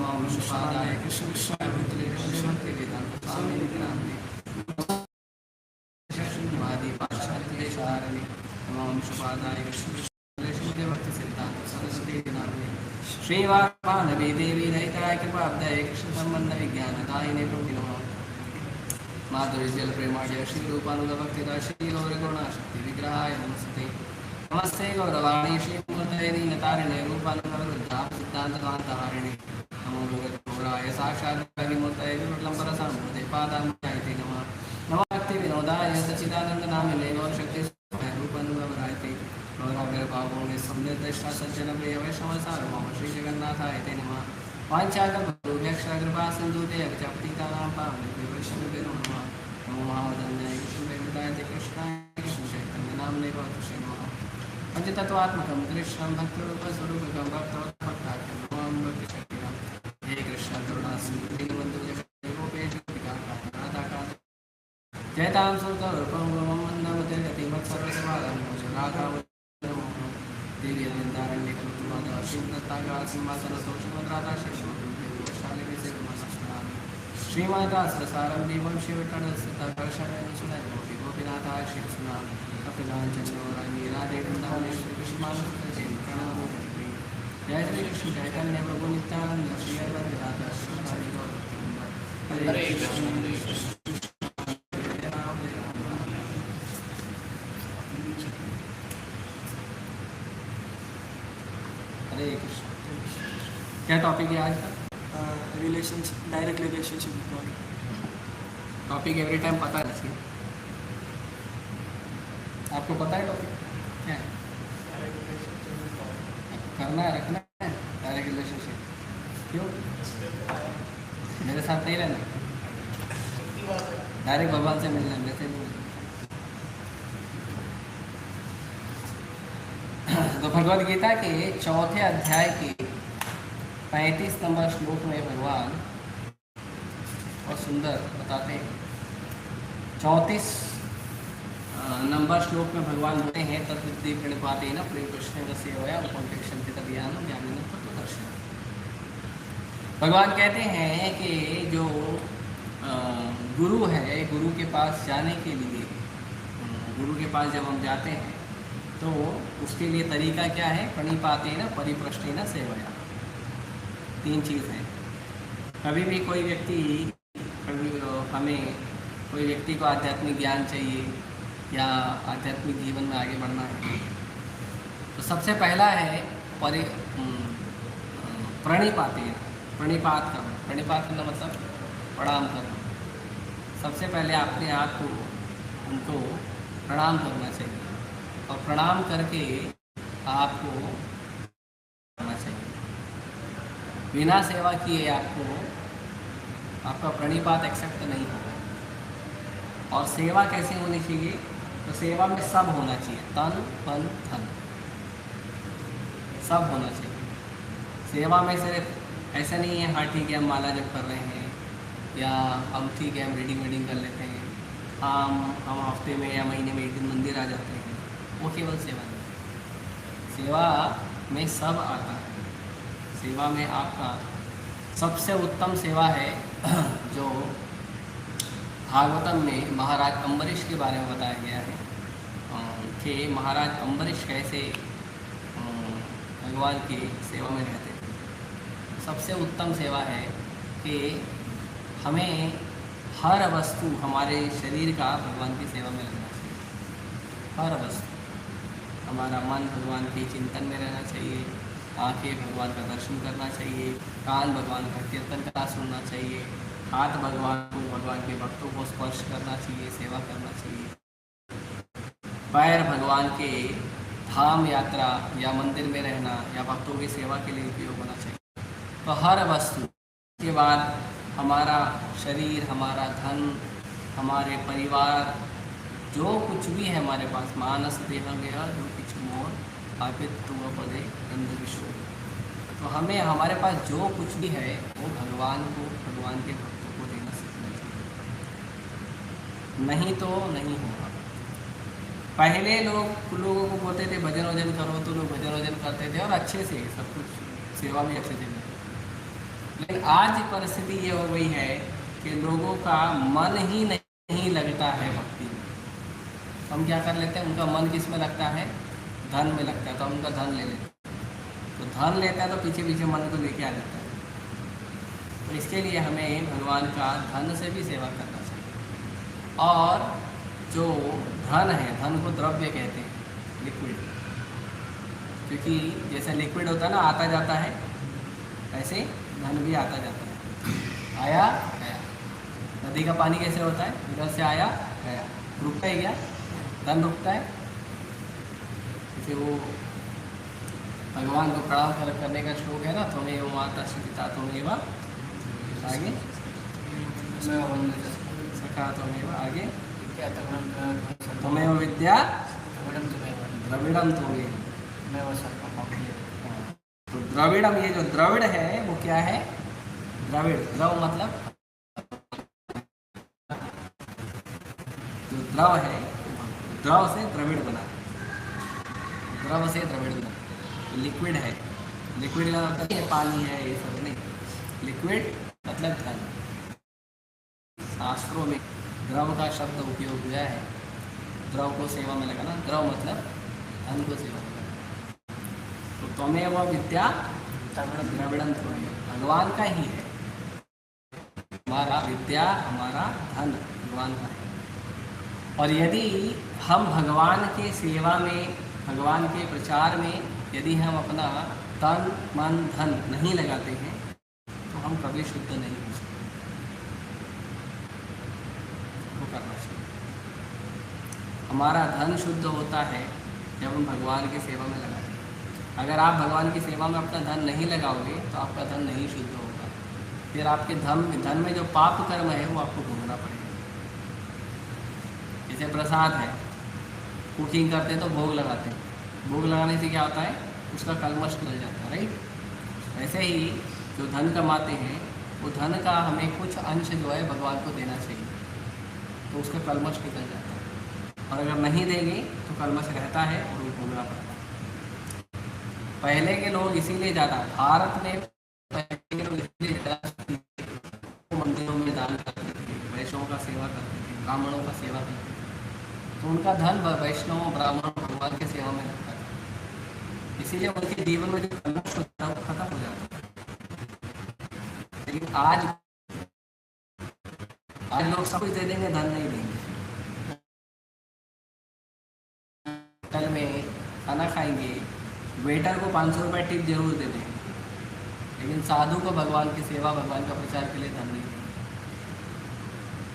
नमो विष्णुपादाय कृष्ण कृष्णाय भूतले भक्ति वेदांत स्वामी नामिने शक्तिवादी पाश्चात्य सारणे नमो विष्णुपादाय कृष्ण कृष्णाय भक्ति सिद्धांत सरस्वती नामिने श्रीवामानवी देवी दयिताय कृपाब्धये कृष्ण संबंध विज्ञानदायिने प्रभु नमः माधुरी जल प्रेमाजय श्री रूपानुग भक्तिदा श्री गौर गुणाशक्ति विग्रहाय नमस्ते नमस्ते गौरवाणी श्री मूर्तये नीलतारिणे रूपानुग सिद्धांत कांतहारिणे नमो भगवते गौराय साक्षात् विमूर्तये विमलंबरसाम्भूते पादाम्बुजायते नमः नमो भक्ति विनोदाय सच्चिदानंद नामिने गौरशक्ति रूपानुगवरायते गौराग्र भावों समृद्धिष्ठा सज्जन प्रिय वैष्णव सार्वभौम श्री जगन्नाथाय ते नमः वाञ्छाकल्पतरुभ्यक्षरकृपा सिन्धुते पतितानां पावनेभ्यो वैष्णवेभ्यो नमः नमो महावदन्याय कृष्णवेदान्ते कृष्णाय कृष्ण चैतन्य नाम्ने भक्तसे नमः पंचतत्वात्मकं कृष्णं भक्तरूपस्वरूपकं भक्तवत्भक्ताख्यं नमामि भक्तिशक्तिकं हे कृष्ण करुणा सिन्धु दीनबन्धु जगद्गोपेश गोपिकाकान्त जयतां सुरतरूपं गुरुं वन्दे गतिमत्सर्वसमाधानं राधावतं देवी वृंदारण्य कुमार श्रीमद्तागा सिंहासन सोषमद्राता शिवशालिनी से श्रीमाता सरसारम देवं शिवटन स्थिताकर्षण सुनय गोपी गोपीनाथ शिव सुना कपिलांचनो रानी राधे वृंदावनेश्वरी कृष्णानंद प्रणव जय श्री कृष्ण चैतन्य प्रभु नित्यानंद श्री अद्वैत राधा हरे कृष्ण हरे कृष्ण। क्या टॉपिक है आज का? Relationship, direct relationship. Topic every time पता है, आपको पता है टॉपिक क्या है? करना है, रखना है डायरेक्ट रिलेशनशिप। क्यों? मेरे साथ नहीं रहना, डायरेक्ट भगवान से मिलना, मेरे से नहीं। तो भगवद गीता के चौथे अध्याय के 35 नंबर श्लोक में भगवान और सुंदर बताते हैं। 34 नंबर श्लोक में भगवान बोलते हैं तद्विद्धि प्रणिपातेन प्रिय कृष्ण सेवया उपक्षन्ति तदीयानं ज्ञानेन तत्त्वदर्शिनः। भगवान कहते हैं कि जो गुरु है, गुरु के पास जाने के लिए, गुरु के पास जब हम जाते हैं तो उसके लिए तरीका क्या है? प्रणिपातेन परिप्रश्नेन सेवया। 3 चीज़ हैं। कभी भी कोई व्यक्ति, हमें कोई व्यक्ति को आध्यात्मिक ज्ञान चाहिए या आध्यात्मिक जीवन में आगे बढ़ना है, तो सबसे पहला है प्रणिपातेन, प्रणिपात करना। प्रणिपात करना मतलब प्रणाम करना। सबसे पहले अपने आप को उनको प्रणाम करना चाहिए और प्रणाम करके आपको करना चाहिए। बिना सेवा किए आपको आपका प्रणिपात एक्सेप्ट नहीं होगा। और सेवा कैसे होनी चाहिए? तो सेवा में सब होना चाहिए, तन मन धन सब होना चाहिए। सेवा में सिर्फ ऐसा नहीं है हाँ ठीक है हम माला जप कर रहे हैं या हम ठीक है हम रीडिंग कर लेते हैं, हम हफ्ते में या महीने में एक दिन मंदिर आ जाते हैं, वो केवल सेवा नहीं। सेवा में सब आता है। सेवा में आपका सबसे उत्तम सेवा है जो भागवतम में महाराज अम्बरीश के बारे में बताया गया है कि महाराज अम्बरीश कैसे भगवान की सेवा में रहते थे। सबसे उत्तम सेवा है कि हमें हर वस्तु, हमारे शरीर का भगवान की सेवा में रहना चाहिए। हर वस्तु, हमारा मन भगवान के चिंतन में रहना चाहिए, आंखें भगवान का दर्शन करना चाहिए, कान भगवान का कीर्तन का सुनना चाहिए, हाथ भगवान के भक्तों को स्पर्श करना चाहिए, सेवा करना चाहिए, पैर भगवान के धाम यात्रा या मंदिर में रहना या भक्तों की सेवा के लिए उपयोग होना चाहिए। तो हर वस्तु के बाद हमारा शरीर, हमारा धन, हमारे परिवार, जो कुछ भी है हमारे पास, मानस देह गया जो कुछ मोर आपित तुम पदे गंध विश्व। तो हमें हमारे पास जो कुछ भी है वो भगवान को, भगवान के भक्तों को देना सीखना चाहिए, नहीं तो नहीं होगा। पहले लोगों को बोलते थे भजन वजन करो, तो लोग भजन वजन करते थे और अच्छे से सब कुछ सेवा भी अच्छे से करते। लेकिन आज परिस्थिति ये हो गई है कि लोगों का मन ही नहीं लगता है भक्ति में। हम क्या कर लेते हैं, उनका मन किस में लगता है, धन में लगता है, तो हम उनका धन ले लेते हैं। तो धन लेता है तो पीछे पीछे मन को लेके आ जाता है। तो इसके लिए हमें भगवान का धन से भी सेवा करना चाहिए। और जो धन है, धन को द्रव्य कहते हैं, लिक्विड, क्योंकि जैसे लिक्विड होता है ना, आता जाता है, ऐसे धन भी आता जाता है। आया गया। नदी का पानी कैसे होता है, इधर से आया गया, रुकता है क्या, धन रुकता है। जैसे वो भगवान को प्रणाम करने का श्लोक है ना, तुम्हें वो माता सीता तुम्हें आगे सखा तुम्हें आगे तुम्हें विद्या द्रविड़म तुम्हें। तो द्रविड़म, ये जो द्रविड़ है वो क्या है, द्रविड़, द्रव मतलब जो द्रव है, द्रव से द्रविड़ बना, द्रव से द्रविड़ बना। तो लिक्विड है, लिक्विड का मतलब ये पानी है, ये सब नहीं, लिक्विड मतलब धन। शास्त्रों में द्रव का शब्द उपयोग हुआ है, द्रव को सेवा में लगाना, द्रव मतलब धन को सेवा में लगाना। तो त्वमेव विद्या द्रविड़म त्वमेव, भगवान का ही है हमारा विद्या, हमारा धन भगवान का है। और यदि हम भगवान के सेवा में, भगवान के प्रचार में यदि हम अपना तन मन धन नहीं लगाते हैं तो हम कभी शुद्ध नहीं हो सकते। वो करना चाहिए। हमारा धन शुद्ध होता है जब हम भगवान की सेवा में लगाते हैं। अगर आप भगवान की सेवा में अपना धन नहीं लगाओगे तो आपका धन नहीं शुद्ध होगा, फिर आपके धन में जो पाप कर्म है वो आपको भोगना पड़ेगा। जैसे प्रसाद है, कुकिंग करते हैं तो भोग लगाते हैं, भोग लगाने से क्या होता है, उसका कलमश निकल जाता है, राइट। वैसे ही जो धन कमाते हैं वो धन का हमें कुछ अंश जो है भगवान को देना चाहिए, तो उसका कलमश निकल जाता है। और अगर नहीं देंगे तो कलमश रहता है और वो भोगना पड़ता है। पहले के लोग इसीलिए ज़्यादा, भारत में पहले के लोग इसीलिए ज़्यादा मंदिरों में दान करते थे, वैष्णवों का सेवा करते थे, ब्राह्मणों का सेवा करते थे, तो उनका धन वैष्णवों ब्राह्मणों भगवान की सेवा में लगता है। इसीलिए उनके जीवन में जो कलमश होता है वो खत्म हो जाता है। लेकिन आज लोग सब कुछ दे देंगे, धन नहीं देंगे। होटल में खाना खाएंगे, वेटर को 500 रुपये टिप जरूर दे देंगे, लेकिन साधु को भगवान की सेवा, भगवान का प्रचार के लिए धन नहीं देंगे।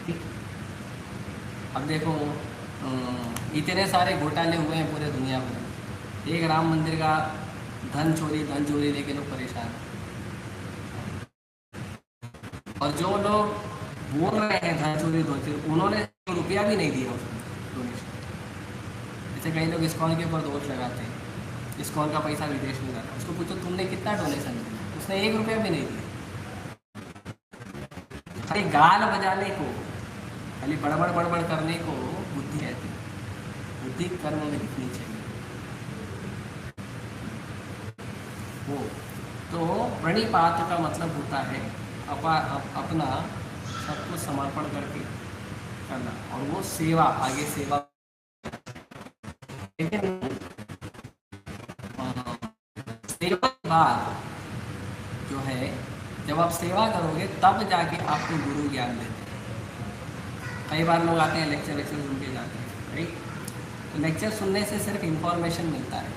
ठीक। अब देखो इतने सारे घोटाले हुए हैं पूरे दुनिया में, एक राम मंदिर का धन चोरी लेके लोग परेशान हैं। और जो लोग बोल रहे हैं धन चोरी, उन्होंने रुपया भी नहीं दिया उसको डोनेशन। जैसे कई लोग इस्कॉन के ऊपर दोष लगाते हैं, इस्कॉन का पैसा विदेश में जाता है, उसको पूछो तुमने कितना डोनेशन दिया, उसने 1 रुपया भी नहीं दिया। खाली गाल बजाने को, खाली बड़बड़ करने को बुद्धि रहती है, बुद्धि कर्म में दिखनी चाहिए। वो तो प्रणिपात का मतलब होता है अपना सब कुछ समर्पण करके करना, और वो सेवा, आगे सेवा। लेकिन सेवा के बाद जो है, जब आप सेवा करोगे तब जाके आपको गुरु ज्ञान देते हैं। कई बार लोग आते हैं लेक्चर सुन के जाते हैं, राइट। तो लेक्चर सुनने से सिर्फ इंफॉर्मेशन मिलता है,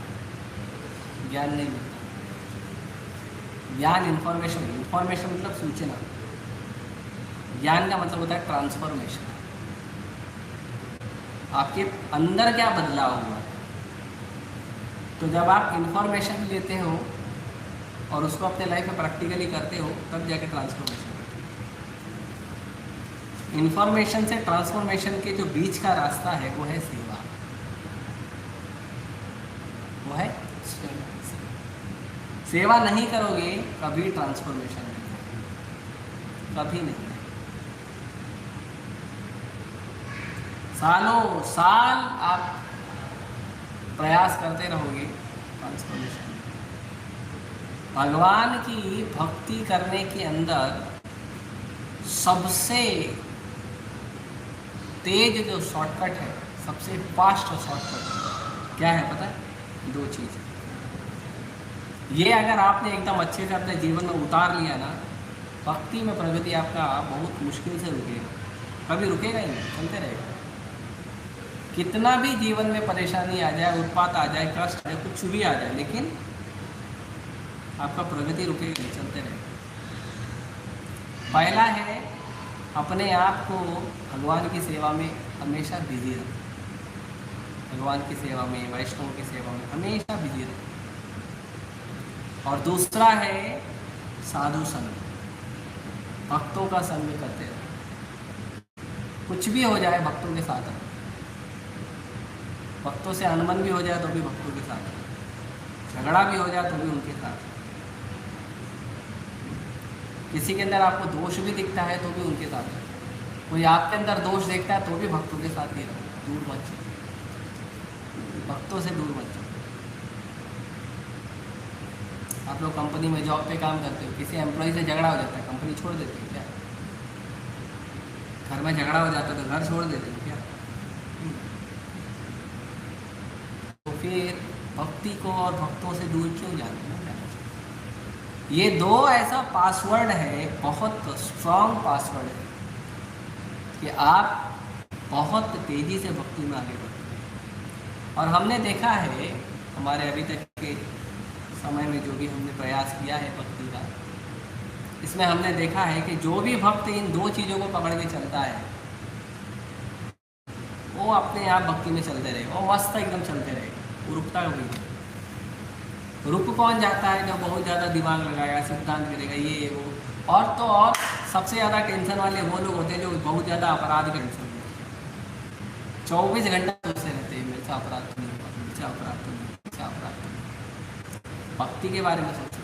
ज्ञान नहीं मिलता। ज्ञान इन्फॉर्मेशन मतलब सूचना, ज्ञान का मतलब होता है ट्रांसफॉर्मेशन। आपके अंदर क्या बदलाव हुआ। तो जब आप इन्फॉर्मेशन लेते हो और उसको अपने लाइफ में प्रैक्टिकली करते हो, तब जाके ट्रांसफॉर्मेशन। इन्फॉर्मेशन से ट्रांसफॉर्मेशन के जो बीच का रास्ता है वो है सेवा, वो है सेवा नहीं करोगे कभी ट्रांसफॉर्मेशन नहीं, कभी नहीं। सालों साल आप प्रयास करते रहोगे ट्रांसफॉर्मेशन, भगवान की भक्ति करने के अंदर सबसे तेज जो शॉर्टकट है, सबसे फास्ट शॉर्टकट क्या है पता है? दो चीज़। ये अगर आपने एकदम अच्छे से अपने जीवन में उतार लिया ना, भक्ति में प्रगति आपका बहुत मुश्किल से रुकेगा, कभी रुकेगा ही नहीं, चलते रहेगा। कितना भी जीवन में परेशानी आ जाए, उत्पात आ जाए, कष्ट आ जाए, कुछ भी आ जाए, लेकिन आपका प्रगति रुकेगी, चलते रहेगा। पहला है अपने आप को भगवान की सेवा में हमेशा बिजी रखो, भगवान की सेवा में, वैष्णव की सेवा में हमेशा बिजी रहो। और दूसरा है साधु संग, भक्तों का संग करते रहो। कुछ भी हो जाए भक्तों के साथ रहो, भक्तों से अनबन भी हो जाए तो भी भक्तों के साथ रहो, झगड़ा भी हो जाए तो भी उनके साथ। किसी के अंदर आपको दोष भी दिखता है तो भी उनके साथ रहो, कोई आपके अंदर दोष देखता है तो भी भक्तों के साथ ही रहो, दूर मत जाओ, भक्तों से दूर मत जाओ। आप लोग कंपनी में जॉब पे काम करते हो, किसी एम्प्लॉय से झगड़ा हो जाता है, कंपनी छोड़ देते हो क्या? घर में झगड़ा हो जाता है तो घर छोड़ देते हो क्या? तो फिर भक्ति को और भक्तों से दूर क्यों जाना? ये दो ऐसा पासवर्ड है, बहुत स्ट्रॉन्ग पासवर्ड है कि आप बहुत तेजी से भक्ति में आगे बढ़ते हैं। और हमने देखा है हमारे अभी तक के समय में जो भी हमने प्रयास किया है भक्ति का, इसमें हमने देखा है कि जो भी भक्त इन दो चीज़ों को पकड़ के चलता है वो अपने आप भक्ति में चलते रहेगा, वो मस्त एकदम चलते रहेगा, वो रुकता कभी नहीं। रुक कौन जाता है? जो बहुत ज़्यादा दिमाग लगाएगा, सिद्धांत करेगा, ये वो। और तो और सबसे ज़्यादा टेंशन वाले वो लोग होते हैं जो बहुत ज़्यादा अपराध के टेंशन में 24 घंटा सोचते रहते हैं, मेरे से अपराध तो नहीं हुआ, मेरे से अपराध तो नहीं, मेरे से अपराध तो नहीं। भक्ति के बारे में सोचो,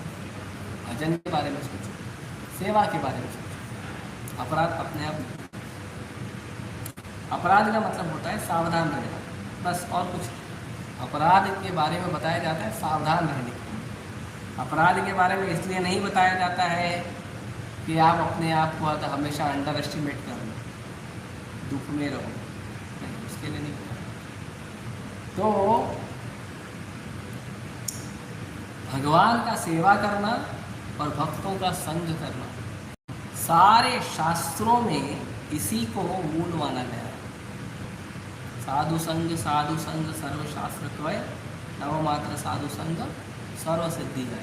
भजन के बारे में सोचो, सेवा के बारे में सोचो, अपराध अपने आप नहीं। अपराध का मतलब होता है सावधान रहना, बस, और कुछ। अपराध के बारे में बताया जाता है सावधान रहने के लिए। अपराध के बारे में इसलिए नहीं बताया जाता है कि आप अपने आप को हमेशा अंडर एस्टिमेट कर लो, दुख में रहो, नहीं, उसके लिए नहीं बताया। तो भगवान का सेवा करना और भक्तों का संग करना सारे शास्त्रों में इसी को मूल माना गया है। साधु संग सर्वशास्त्र त्वय, नवमात्र साधु संग सर्व सिद्धि है।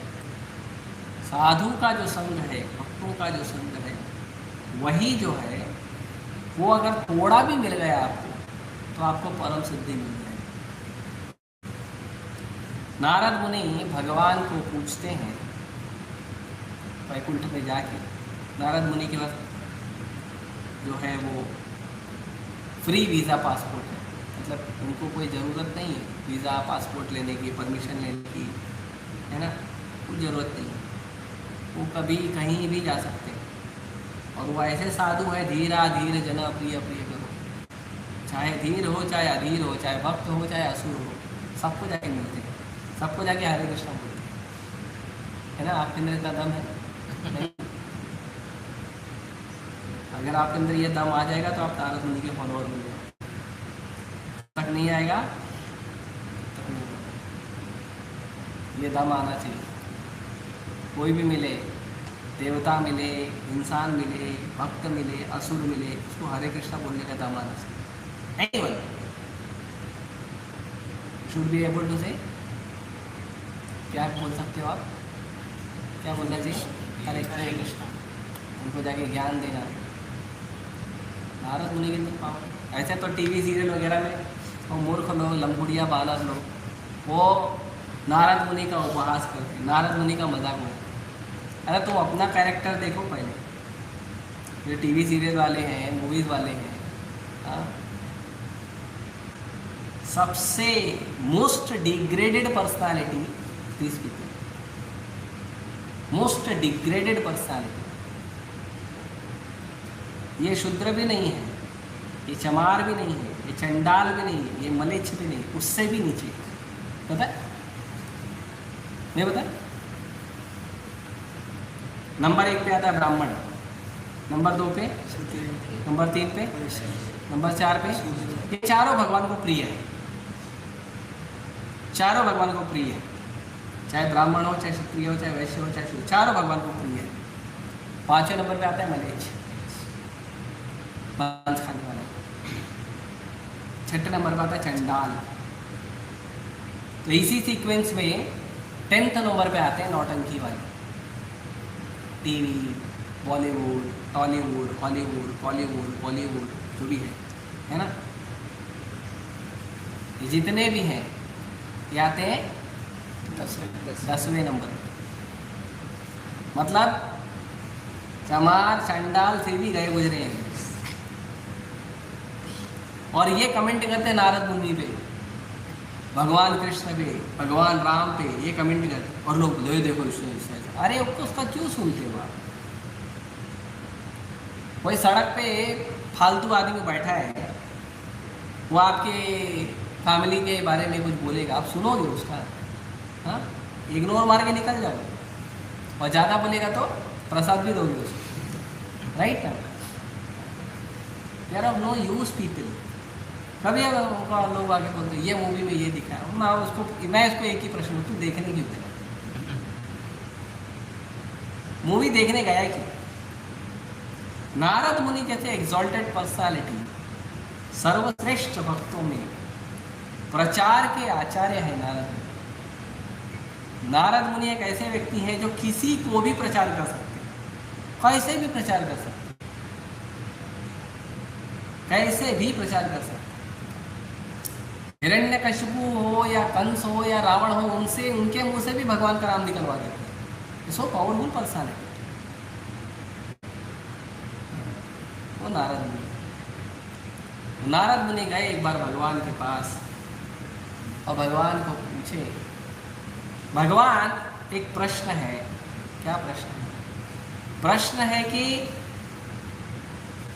साधु का जो संग है, भक्तों का जो संग है, वही जो है वो अगर थोड़ा भी मिल गया आपको तो आपको परम सिद्धि मिल जाएगी। नारद मुनि भगवान को पूछते हैं वैकुंठ में जाके, नारद मुनि के पास जो है वो फ्री वीज़ा पासपोर्ट है, मतलब उनको कोई ज़रूरत नहीं है वीज़ा पासपोर्ट लेने की, परमिशन लेने की, है ना, कोई ज़रूरत नहीं है, वो कभी कहीं भी जा सकते हैं। और वो ऐसे साधु है, धीरा धीर जना प्रिय प्रिय करो, चाहे धीर हो चाहे अधीर हो, चाहे भक्त हो चाहे असुर हो, सबको जाके मिलते हैं, सबको जाके हरे कृष्ण बोलते हैं, है ना। आपके अंदर इतना दम है नहीं? अगर आपके अंदर ये दम आ जाएगा तो आप नारद मुनि के फॉलोअर बन जाएंगे, तक नहीं आएगा तक नहीं। ये दम आना चाहिए। कोई भी मिले, देवता मिले, इंसान मिले, भक्त मिले, असुर मिले, उसको हरे कृष्णा बोलने का दम आना चाहिए। नहीं बोल, शुड बी एबल टू से, क्या बोल सकते हो आप, क्या बोलना चाहिए? हरे कृष्णा, उनको जाके ज्ञान देना। नारद मुनि के अंदर पावर। ऐसे तो टीवी सीरियल वगैरह में वो मूर्ख लोग, लंबुड़िया बालक लोग, वो नारद मुनि का उपहास करते, नारद मुनि का मजाक उड़ाते। अरे तुम अपना कैरेक्टर देखो पहले, जो टीवी सीरियल वाले हैं, मूवीज़ वाले हैं, हाँ, सबसे most degraded personality this people, most degraded personality. ये शूद्र भी नहीं है, ये चमार भी नहीं है, ये चंडाल भी नहीं है, ये मलेच्छ भी नहीं, उससे भी नीचे। पता है? नहीं पता? नंबर 1 पे आता है ब्राह्मण, नंबर 2 पे, क्षत्रिय, नंबर 3 पे, वैश्य, नंबर 4 पे। ये चारों भगवान को प्रिय है, चारों भगवान को प्रिय है, चाहे ब्राह्मण हो, चाहे क्षत्रिय हो, चाहे वैश्य हो, चाहे शूद्र, चारों भगवान को प्रिय है। 5वें नंबर पे आता है मलेच्छ, मांस खाने वाला। 6ठे नंबर पे आता है चंडाल। तो इसी सीक्वेंस में 10th नंबर पे आते हैं नौटंकी वाले, टीवी, बॉलीवुड, टॉलीवुड, हॉलीवुड, बॉलीवुड, बॉलीवुड, जो भी है ना, ये जितने भी हैं ये आते हैं 10वें नंबर। मतलब चमार चंडाल से भी गए गुजरे हैं, और ये कमेंट करते हैं नारद मुनि पे, भगवान कृष्ण पे, भगवान राम पे, ये कमेंट करते, और लोग बोले देखो इससे। अरे उसका क्यों सुनते हो आप? कोई सड़क पे फालतू आदमी बैठा है, वो आपके फैमिली के बारे में कुछ बोलेगा, आप सुनोगे उसका? हाँ, इग्नोर मार के निकल जाओ, और ज़्यादा बोलेगा तो प्रसाद भी दोगे उसको, राइट ना? यार ऑफ नो यूज पीपल। कभी अगर लोग आगे बोलते ये मूवी में ये दिखा है, मैं उसको एक ही प्रश्न, तू देखने क्यों गया? मूवी देखने गया क्यों? नारद मुनि जैसे एग्जॉल्टेड पर्सनालिटी, सर्वश्रेष्ठ भक्तों में प्रचार के आचार्य है नारद मुनि। नारद मुनि एक ऐसे व्यक्ति हैं जो किसी को भी प्रचार कर सकते हैं, कैसे भी प्रचार कर सकते हैं, कैसे भी प्रचार कर सकते हैं। हिरण्यकशिपु हो या कंस हो या रावण हो, उनसे, उनके मुंह से भी भगवान का नाम निकलवा देते हैं। सो पावरफुल पर्सन है वो नारद मुनि। नारद मुनि गए एक बार भगवान के पास, और भगवान को पूछे, भगवान एक प्रश्न है। क्या प्रश्न है? प्रश्न है कि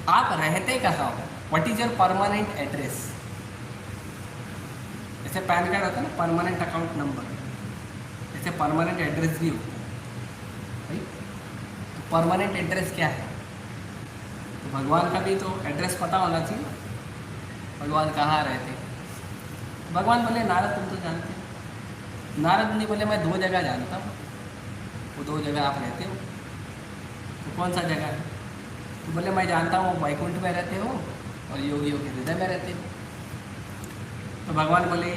आप रहते कहाँ हो? What is your permanent address? जैसे पैन कार्ड होता है ना, परमानेंट अकाउंट नंबर, जैसे परमानेंट एड्रेस भी होता है, राइट? तो परमानेंट एड्रेस क्या है? तो भगवान का भी तो एड्रेस पता होना चाहिए, भगवान कहाँ रहते। भगवान बोले नारद तुम तो जानते हो। नारद मुनि बोले मैं 2 जगह जानता हूँ, वो 2 जगह आप रहते हो। तो कौन सा जगह है? तो बोले मैं जानता हूँ वैकुंठ में रहते हो और योगियों के हृदय में रहते हो। तो भगवान बोले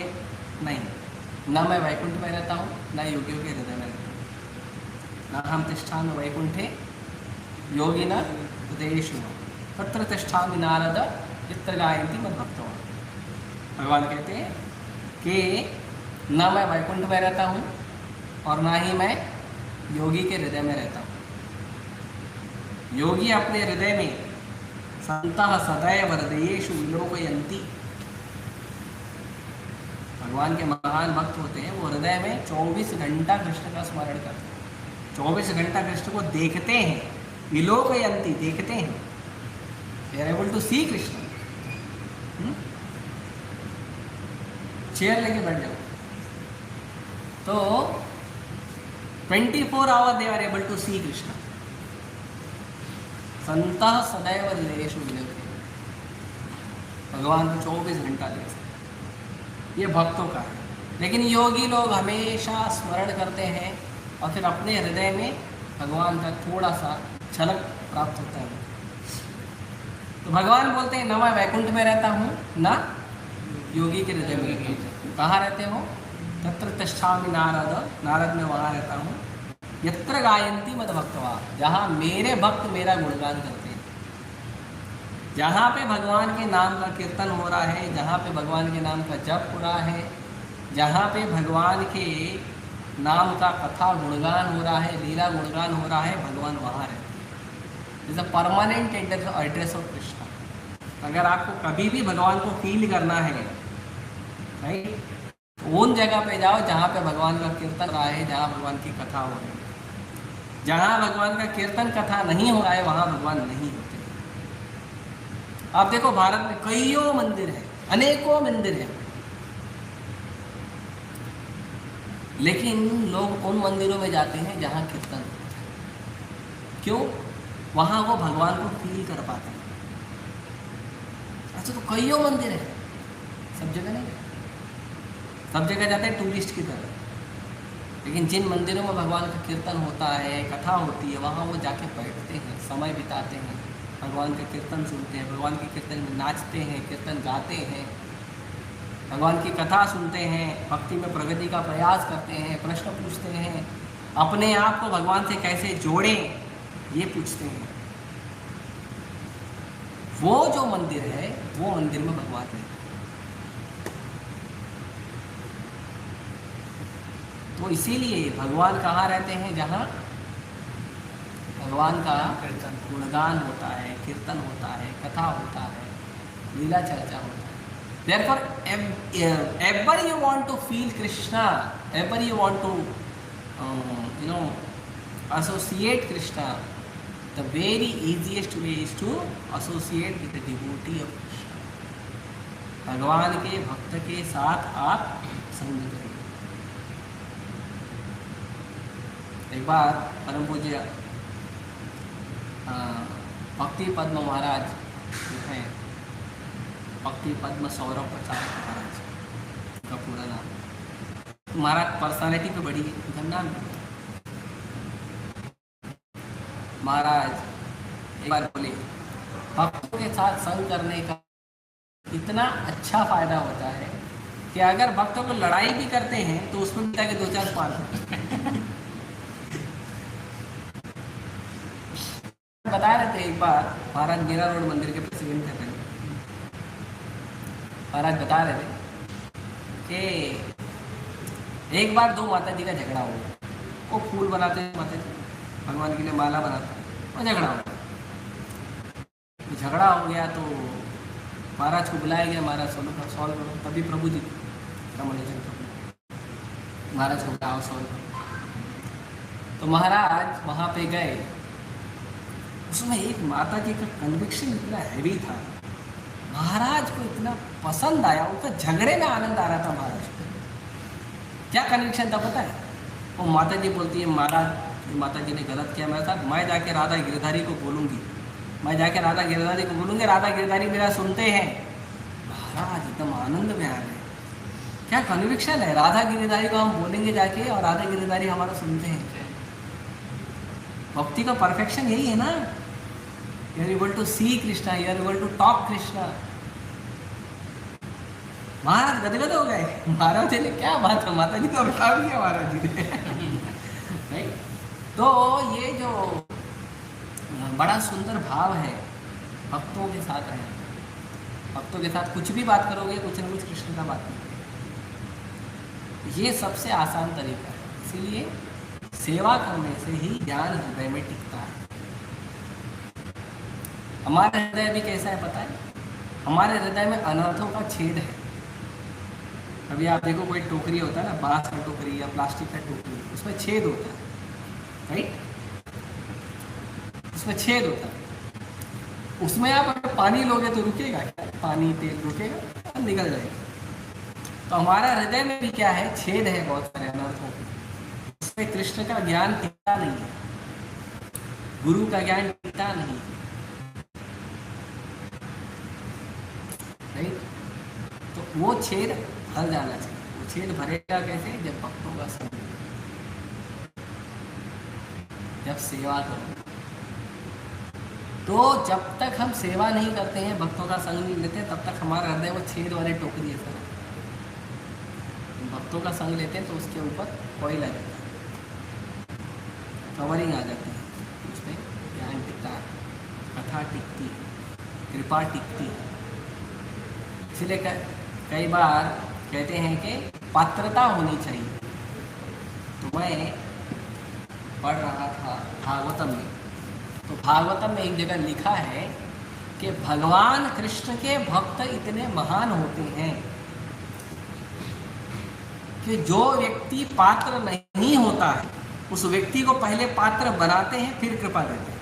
नहीं, ना मैं वैकुंठ में रहता हूँ, ना योगियों के हृदय में रहता हूँ। ना हम तिष्ठामि वैकुंठे योगिना हृदयेषु तत्र तिष्ठामि नारद यत्र गायन्ति मद्भक्तवः। भगवान कहते हैं कि ना मैं वैकुंठ में रहता हूँ और ना ही मैं योगी के हृदय में रहता हूँ। योगी अपने हृदय में संतः सदैव हृदयेषु विलोकयन्ति। भगवान के महान भक्त होते हैं, वो हृदय में 24 घंटा कृष्ण का स्मरण करते हैं, 24 घंटा कृष्ण को देखते हैं, विलोकयन्ति, देखते हैं, they are able to see Krishna. Chair लेके बैठ जाओ तो 24 hour they are able to see Krishna. संतः सदैव हृदयेषु विलोकयन्ति, भगवान को 24 घंटा देख सकते। ये भक्तों का है। लेकिन योगी लोग हमेशा स्मरण करते हैं और फिर अपने हृदय में भगवान का थोड़ा सा झलक प्राप्त होता है। तो भगवान बोलते हैं ना मैं वैकुंठ में रहता हूँ, ना योगी के हृदय में रहता हूँ। कहाँ रहते हो? तत्र तिष्ठामि नारद, नारद में वहाँ रहता हूँ। यत्र गायन्ति मद्भक्तवा, जहाँ मेरे भक्त मेरा गुणगान करते हैं, जहाँ पे भगवान के नाम का कीर्तन हो रहा है, जहाँ पे भगवान के नाम का जप हो रहा है, जहाँ पे भगवान के नाम का कथा गुणगान हो रहा है, लीला गुणगान हो रहा है, भगवान वहाँ रहते हैं। Is a permanent address of Krishna. अगर आपको कभी भी भगवान को फील करना है, राइट, उन जगह पे जाओ जहाँ पे भगवान का कीर्तन हो रहा है, जहाँ भगवान की कथा हो रही है। जहाँ भगवान का कीर्तन कथा नहीं हो रहा है, वहाँ भगवान नहीं होते। आप देखो भारत में कईयों मंदिर है, अनेकों मंदिर है, लेकिन लोग उन मंदिरों में जाते हैं जहाँ कीर्तन होता है। क्यों? वहाँ वो भगवान को फील कर पाते हैं। ऐसे तो कईयों मंदिर है, सब जगह नहीं, सब जगह जाते हैं टूरिस्ट की तरह, लेकिन जिन मंदिरों में भगवान का कीर्तन होता है, कथा होती है, वहाँ वो जाके बैठते हैं, समय बिताते हैं, भगवान का कीर्तन सुनते हैं, भगवान के कीर्तन में नाचते हैं, कीर्तन गाते हैं, भगवान की कथा सुनते हैं, भक्ति में प्रगति का प्रयास करते हैं, प्रश्न पूछते हैं, अपने आप को भगवान से कैसे जोड़ें ये पूछते हैं। वो जो मंदिर है वो मंदिर में भगवान है। तो इसीलिए भगवान कहाँ रहते हैं? जहाँ भगवान का गुणगान होता है, कीर्तन होता है, कथा होता है, लीला चर्चा होता है। Therefore, ever you want to feel Krishna, ever you want to, associate Krishna, the very easiest way is to associate with the devotee of Krishna. भगवान के भक्त के साथ आप संग करें। एक बार परम पूज्य भक्ति पद्म महाराज जो हैं, भक्ति पद्म सौरभ प्रसाद महाराज का पूरा नाम, महाराज पर्सनालिटी पे बड़ी धन्ना महाराज एक बार बोले, भक्तों के साथ संग करने का इतना अच्छा फायदा होता है कि अगर भक्तों को लड़ाई भी करते हैं तो उसमें भी जाके 2-4 पाल बता रहे थे। एक बार महाराज मीरा रोड मंदिर के प्रेसिडेंट थे, महाराज बता रहे थे कि एक बार 2 माता जी का झगड़ा हो गया। वो फूल बनाते हैं माता जी, भगवान के लिए माला बनाते हैं, और झगड़ा हो गया। तो झगड़ा हो गया तो महाराज को बुलाया गया, महाराज सॉल्व करो। तभी प्रभु जी कमलेश्वर प्रभु महाराज को बुलाओ सॉल्व करो। तो महाराज वहाँ पे गए। उसमें एक माता जी का कन्विक्शन इतना हैवी था, महाराज को इतना पसंद आया, उनका झगड़े में आनंद आ रहा था महाराज को। क्या कन्विक्शन था पता है? वो माता जी बोलती है, महाराज माता जी ने गलत किया मेरे साथ, मैं जाके राधा गिरधारी को बोलूँगी, मैं जाके राधा गिरधारी को बोलूँगी, राधा गिरधारी मेरा सुनते हैं। महाराज एकदम आनंद में आ गए। क्या कन्विक्शन है, राधा गिरधारी को हम बोलेंगे जाके और राधा गिरधारी हमारा सुनते हैं। भक्ति का परफेक्शन यही है ना, you are able to see Krishna, you are able to talk Krishna. Maharaj गदगद हो गए। महाराज जी ने क्या बात है, माता जी को उठा दिया महाराज जी ने। नहीं? तो ये जो बड़ा सुंदर भाव है, भक्तों के साथ है, भक्तों के साथ कुछ भी बात करोगे कुछ न कुछ कृष्ण का बात करोगे, ये सबसे आसान तरीका है। इसीलिए सेवा करने से ही ज्ञान हृदय में टिकता है। हमारा हृदय भी कैसा है पता है? हमारे हृदय में अनर्थों का छेद है। अभी आप देखो कोई टोकरी होता है ना, बांस का टोकरी या प्लास्टिक का टोकरी, उसमें छेद होता है, राइट? उसमें छेद होता है। उसमें आप अगर पानी लोगे तो रुकेगा क्या? पानी तेल रुकेगा और निकल जाएगा। तो हमारा हृदय में भी क्या है? छेद है बहुत सारे अनर्थों के। उसमें कृष्ण का ज्ञान टिकता नहीं है, गुरु का ज्ञान टिकता नहीं है, राइट? तो वो छेद भर जाना चाहिए। वो छेद भरेगा कैसे? जब भक्तों का संग, जब सेवा करो। तो जब तक हम सेवा नहीं करते हैं, भक्तों का संग नहीं लेते, तब तक हमारा हृदय वो छेद वाले टोकरी है। भक्तों का संग लेते हैं तो उसके ऊपर कोयला जाता है, कवरिंग आ जाती है, उसमें ज्ञान टिकता है, कथा टिकती है, कृपा टिकती है। इसलिए कई बार कहते हैं कि पात्रता होनी चाहिए। तो मैं पढ़ रहा था भागवतम में, तो भागवतम में एक जगह लिखा है कि भगवान कृष्ण के भक्त इतने महान होते हैं कि जो व्यक्ति पात्र नहीं होता है उस व्यक्ति को पहले पात्र बनाते हैं, फिर कृपा देते हैं।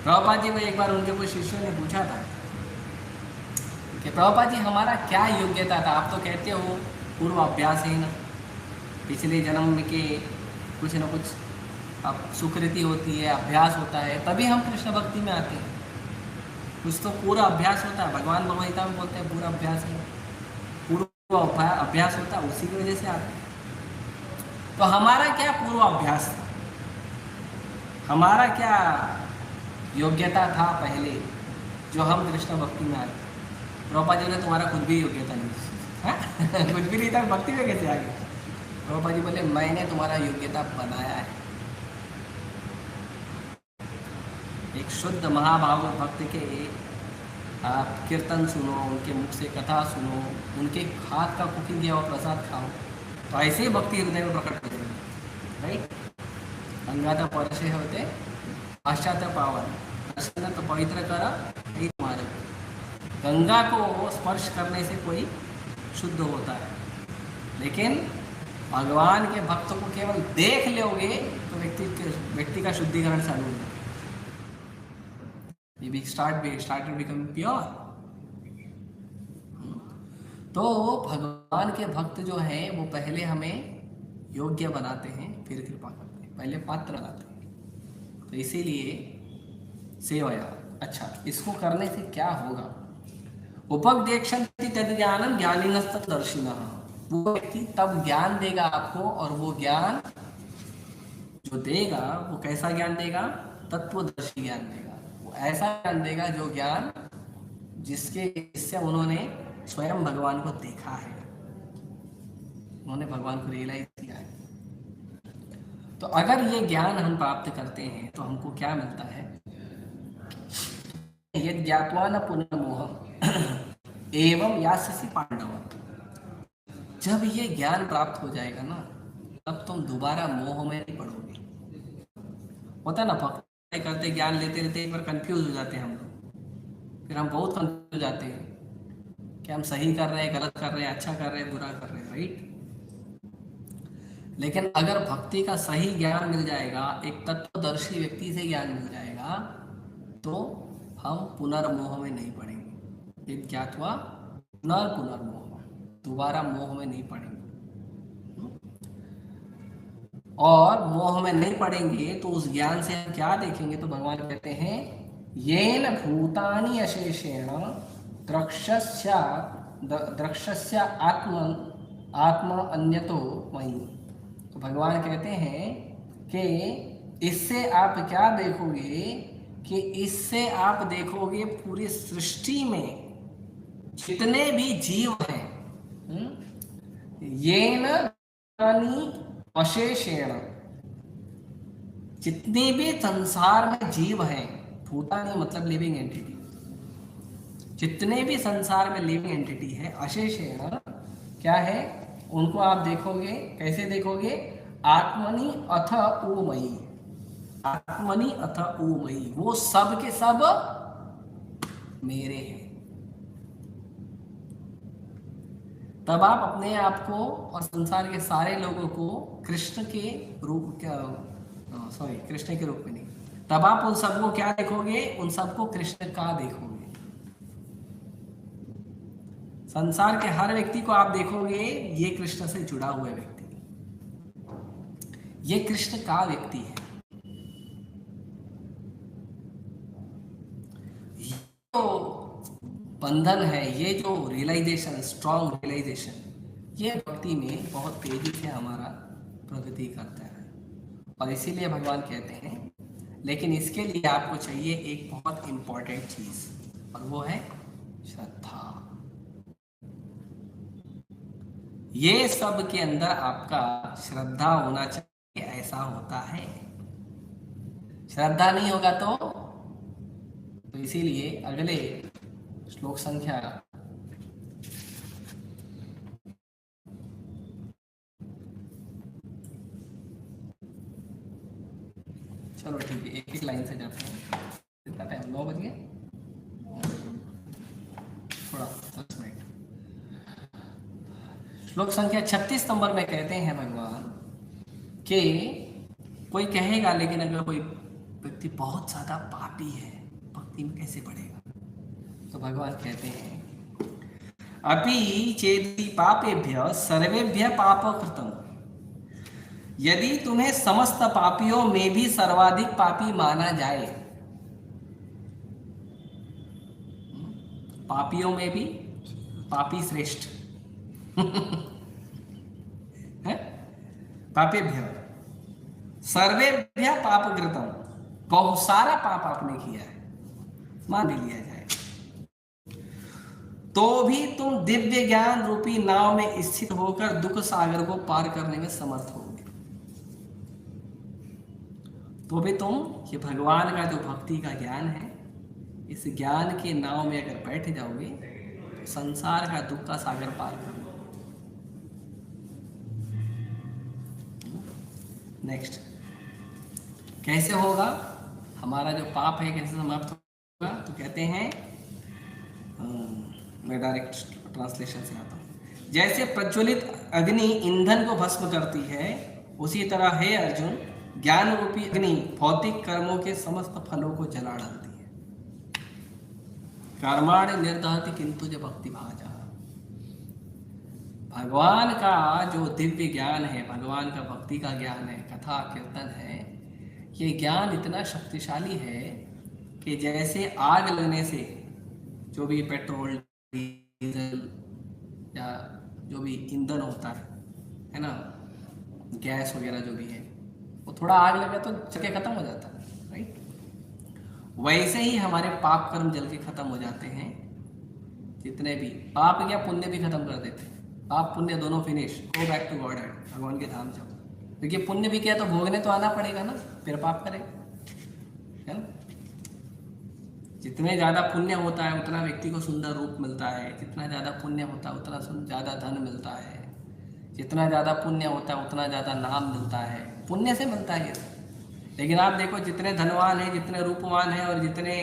प्रभुपाद जी को एक बार उनके कोई शिष्यों ने पूछा था कि प्रभुपाद जी हमारा क्या योग्यता था? आप तो कहते हो पूर्व अभ्यास है ना, पिछले जन्म के कुछ न कुछ अब सुकृति होती है, अभ्यास होता है, तभी हम कृष्ण भक्ति में आते हैं। कुछ तो पूरा अभ्यास होता है, भगवान भगवद गीता में बोलते हैं पूरा अभ्यास है, पूर्व अभ्यास होता है, उसी की वजह से आते हैं। तो हमारा क्या पूर्व अभ्यास था, हमारा क्या योग्यता था पहले, जो हम कृष्ण भक्ति में आए? प्रभुपाद जी ने तुम्हारा कुछ भी योग्यता नहीं है कुछ भी नहीं था, भक्ति में कैसे आ गए? प्रभुपाद जी बोले मैंने तुम्हारा योग्यता बनाया है। एक शुद्ध महाभाव भक्त के आप कीर्तन सुनो, उनके मुख से कथा सुनो, उनके हाथ का कुकिंग किया हुआ प्रसाद खाओ, तो ऐसे ही भक्ति हृदय में प्रकट हो जाएगी। राइट? अंगाता परशे होते पाश्चात्य पावन, दर्शन तो पवित्र करा एक मार्ग। गंगा को स्पर्श करने से कोई शुद्ध होता है, लेकिन भगवान के भक्त को केवल देख लोगे तो व्यक्ति का शुद्धिकरण चालू हो जाए। We started becoming pure। तो भगवान के भक्त जो हैं वो पहले हमें योग्य बनाते हैं, फिर कृपा करते हैं, पहले पात्र बनाते हैं। तो इसीलिए सेवया। अच्छा, इसको करने से क्या होगा? उपदेक्षन्ति तद ज्ञानम ज्ञानिनस्तदर्शिनः। वो व्यक्ति तब ज्ञान देगा आपको, और वो ज्ञान जो देगा वो कैसा ज्ञान देगा? तत्वदर्शी ज्ञान देगा। वो ऐसा ज्ञान देगा जो ज्ञान जिससे उन्होंने स्वयं भगवान को देखा है, उन्होंने भगवान को रियलाइज किया है। तो अगर ये ज्ञान हम प्राप्त करते हैं तो हमको क्या मिलता है? यद् ज्ञात्वा न पुनर्मोहम् एवं यास्यसि पांडव। जब ये ज्ञान प्राप्त हो जाएगा ना, तब तुम दोबारा मोह में नहीं पड़ोगे। होता ना, भक्ति करते ज्ञान लेते रहते एक बार कंफ्यूज हो जाते हैं हम लोग, फिर हम बहुत कंफ्यूज हो जाते हैं कि हम सही कर रहे हैं, गलत कर रहे हैं, अच्छा कर रहे हैं, बुरा कर रहे हैं। राइट? लेकिन अगर भक्ति का सही ज्ञान मिल जाएगा, एक तत्वदर्शी व्यक्ति से ज्ञान मिल जाएगा, तो हम पुनर्मोह में नहीं पड़ेंगे। ये ज्ञात्वा पुनर्मोह, दोबारा मोह में नहीं पड़ेंगे। और मोह में नहीं पड़ेंगे तो उस ज्ञान से हम क्या देखेंगे? तो भगवान कहते हैं येन भूतानि अशेषेण द्रक्ष्यस्य आत्मा अन्यतो मयि। तो भगवान कहते हैं कि इससे आप क्या देखोगे? कि इससे आप देखोगे पूरी सृष्टि में जितने भी जीव हैं, येन अशेषेण, जितने भी संसार में जीव हैं, भूतानि मतलब लिविंग एंटिटी, जितने भी संसार में लिविंग एंटिटी है, अशेषेण क्या है? उनको आप देखोगे। कैसे देखोगे? आत्मनि अथ ओमयि, आत्मनि अथ ओमयि, वो सब के सब मेरे हैं। तब आप अपने आप को और संसार के सारे लोगों को कृष्ण के रूप, कृष्ण के रूप में नहीं, तब आप उन सबको क्या देखोगे? उन सबको कृष्ण का देखोगे। संसार के हर व्यक्ति को आप देखोगे, ये कृष्ण से जुड़ा हुआ व्यक्ति, ये कृष्ण का व्यक्ति है। तो बंधन है, ये जो रियलाइजेशन, स्ट्रॉन्ग रियलाइजेशन, ये भक्ति में बहुत तेजी से हमारा प्रगति करता है। और इसीलिए भगवान कहते हैं, लेकिन इसके लिए आपको चाहिए एक बहुत इंपॉर्टेंट चीज, और वो है श्रद्धा। ये सब के अंदर आपका श्रद्धा होना चाहिए, ऐसा होता है। श्रद्धा नहीं होगा तो इसीलिए अगले श्लोक संख्या चलो ठीक है, एक लाइन से जाते हैं। कितना टाइम? 9 बज गए, थोड़ा 10 मिनट। श्लोक संख्या 36 नंबर में कहते हैं भगवान कि कोई कहेगा, लेकिन अगर कोई व्यक्ति बहुत ज्यादा पापी है, भक्ति में कैसे बढ़ेगा? तो भगवान कहते हैं अपि चेदि पापेभ्य सर्वेभ्य पाप कृतम यदि तुम्हें समस्त पापियों में भी सर्वाधिक पापी माना जाए, पापियों में भी पापी श्रेष्ठ है, पापेभ्य सर्वेभ्य पापकृतम, बहुत सारा पाप आपने किया है, मान भी लिया जाए, तो भी तुम दिव्य ज्ञान रूपी नाव में स्थित होकर दुख सागर को पार करने में समर्थ होगे। तो भी तुम ये भगवान का जो भक्ति का ज्ञान है, इस ज्ञान के नाव में अगर बैठ जाओगे तो संसार का दुख का सागर पार कर लो। नेक्स्ट, कैसे होगा हमारा जो पाप है, कैसे समाप्त होगा? तो कहते हैं, मैं डायरेक्ट ट्रांसलेशन से आता हूँ। जैसे प्रज्वलित अग्नि ईंधन को भस्म करती है, उसी तरह हे अर्जुन, ज्ञान रूपी अग्नि भौतिक कर्मों के समस्त फलों को जला डालती है। कर्माणि निर्दहति किंतु च भक्ति भाजा। भगवान का जो दिव्य ज्ञान है, भगवान का भक्ति का ज्ञान है, कथा कीर्तन है, ये ज्ञान इतना शक्तिशाली है कि जैसे आग लगने से जो भी पेट्रोल, डीजल या जो भी ईंधन होता है ना, गैस वगैरह जो भी है, वो थोड़ा आग लगे तो जल के खत्म हो जाता है, राइट? वैसे ही हमारे पाप कर्म जल के खत्म हो जाते हैं। जितने भी पाप या पुण्य भी खत्म कर देते हैं, पाप पुण्य दोनों finish, go back to Godhead, भगवान के धाम जाओ। क्योंकि पुण्य भी किया तो भोगने तो आना पड़ेगा ना, फिर पाप करेगा, है ना? जितने ज़्यादा पुण्य होता है उतना व्यक्ति को सुंदर रूप मिलता है, जितना ज़्यादा पुण्य होता है उतना ज़्यादा धन मिलता है, जितना ज़्यादा पुण्य होता है उतना ज़्यादा नाम मिलता है, पुण्य से मिलता है ये। लेकिन आप देखो, जितने धनवान हैं, जितने रूपवान हैं और जितने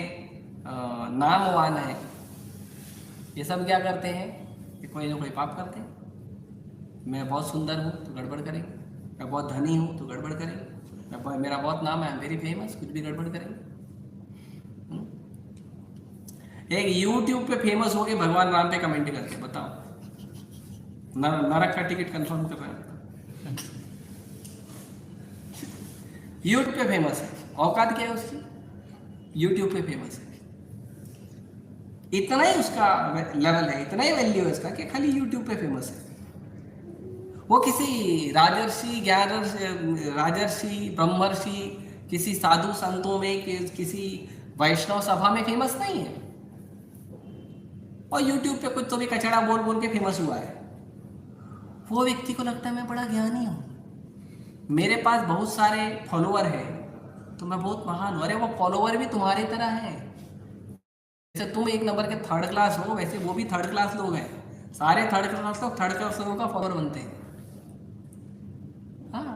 नामवान हैं, ये सब क्या करते हैं कि कोई ना कोई पाप करते हैं। मैं बहुत सुंदर हूँ तो गड़बड़ करेंगे, मैं बहुत धनी हूँ तो गड़बड़ करेंगे, मेरा बहुत नाम है, वेरी फेमस, कुछ भी गड़बड़ करेंगे। एक YouTube पे फेमस हो गए भगवान राम पे कमेंट करके, बताओ, नरक का टिकट कंफर्म कर रहे हैं। YouTube पे फेमस है, औकात क्या है उसकी? YouTube पे फेमस है, इतना ही उसका लेवल है, इतना ही वैल्यू है उसका कि खाली YouTube पे फेमस है। वो किसी राजर्षि, राजर्षि, ब्रह्मर्षि, किसी साधु संतों में, किसी वैष्णव सभा में फेमस नहीं है, और YouTube पे कुछ तो भी कचड़ा बोल बोल के फेमस हुआ है। वो व्यक्ति को लगता है मैं बड़ा ज्ञानी हूँ, मेरे पास बहुत सारे फॉलोअर हैं तो मैं बहुत महान हूँ। अरे वो फॉलोअर भी तुम्हारी तरह हैं, जैसे तुम एक नंबर के थर्ड क्लास हो, वैसे वो भी थर्ड क्लास लोग हैं। सारे थर्ड क्लास लोग थर्ड क्लास लोगों का फॉलोअर बनते हैं। हाँ,